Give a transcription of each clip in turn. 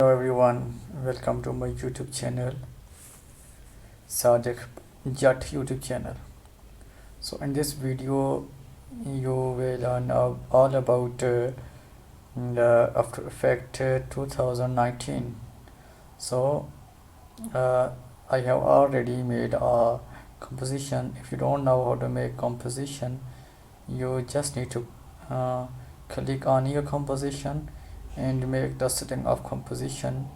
Hello everyone, welcome to my YouTube channel, Sadiq Jat YouTube channel. So in this video, you will learn all about the After Effects 2019. So uh, I have already made a composition. If you don't know how to make composition, you just need to uh, click on your composition and make the setting of composition,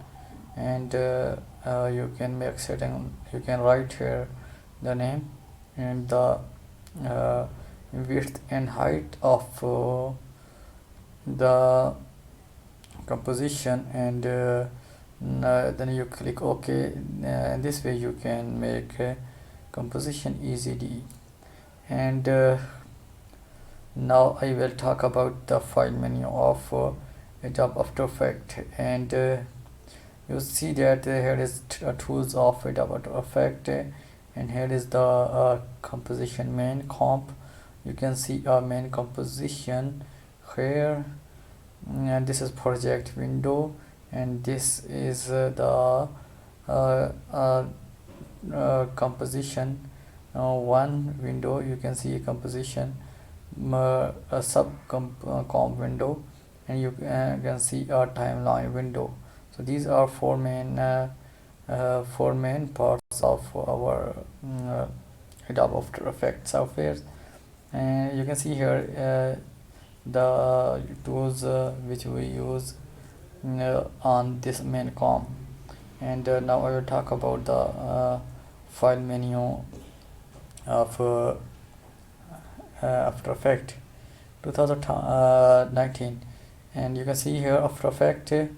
and you can make setting. You can write here the name and the width and height of the composition, and then you click OK. In this way you can make composition easily. And now I will talk about the file menu of Adobe After Effects, and you see that here is tools of Adobe After Effects, and here is the composition main comp. You can see a main composition here, and this is project window, and this is the composition one window. You can see a composition a sub comp window, and you can see a timeline window. So these are four main parts of our Adobe After Effects software. And you can see here the tools which we use on this main com. And now I will talk about the file menu of After Effects 2019. And you can see here After Effects is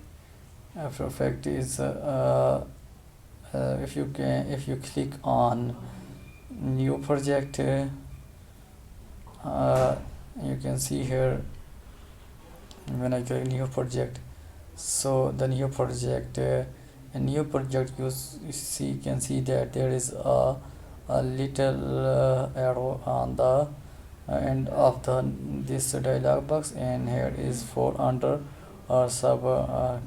if you click on new project, you can see here when I click new project. So the new project, you can see that there is a little arrow on the end of this dialog box, and here is for under or sub.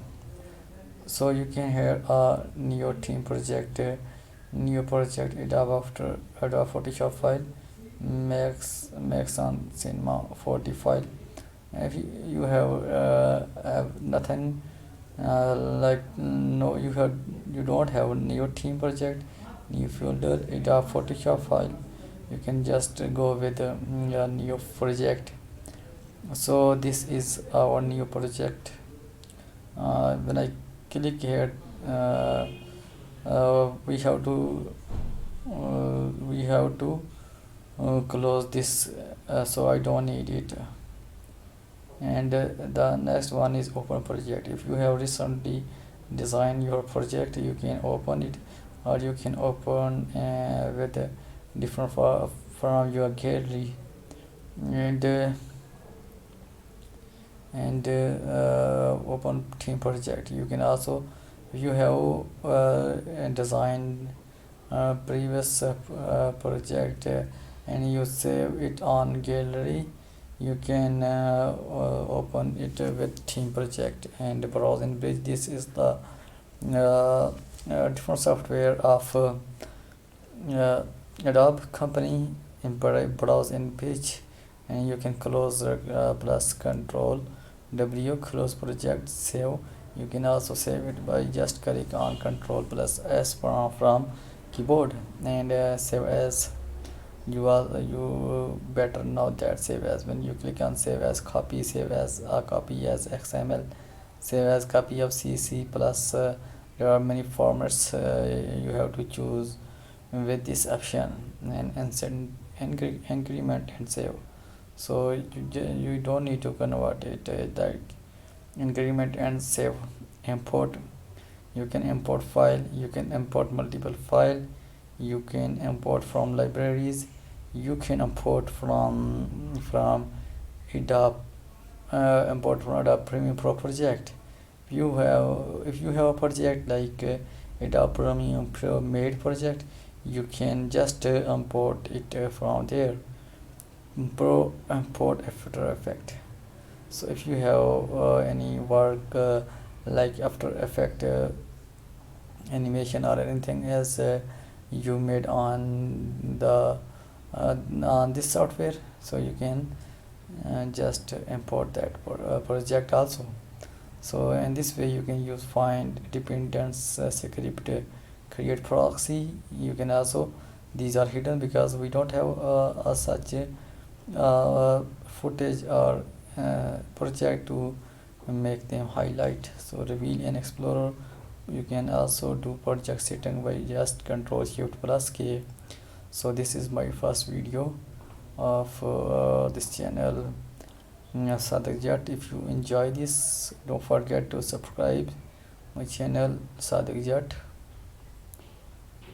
So you can here a new team project, Adobe Photoshop file, Max on Cinema 40 file. If you have nothing like no, you don't have a new team project, new folder, Adobe Photoshop file, you can just go with your new project. So this is our new project. When I click here, we have to close this, so I don't need it. And the next one is open project. If you have recently designed your project, you can open it, or you can open with different from your gallery. And open team project. You can also, if you have designed previous project and you save it on gallery, you can open it with team project and browse in bridge. This is the different software of Adobe company in browse in page, and you can close plus control W, close project, save. You can also save it by just click on control plus S from keyboard, and save as. You better know that save as. When you click on save as copy, save as a copy as XML, save as copy of CC plus. There are many formats you have to choose with this option, and send increment and save. So you don't need to convert it like increment and save. Import, you can import file, you can import multiple file, you can import from libraries, you can import from Adobe import from Adobe Premiere Pro project. If you have a project like Adobe Premiere Pro made project, you can just import it from there. Import After Effects. So if you have any work like After Effect animation or anything else you made on this software, so you can just import that project also. So in this way you can use find dependence script, create proxy. You can also, these are hidden because we don't have such footage or project to make them highlight. So reveal in Explorer, you can also do project setting by just Control Shift plus K. So this is my first video of this channel, Sadak Jat. If you enjoy this, don't forget to subscribe my channel Sadak Jat.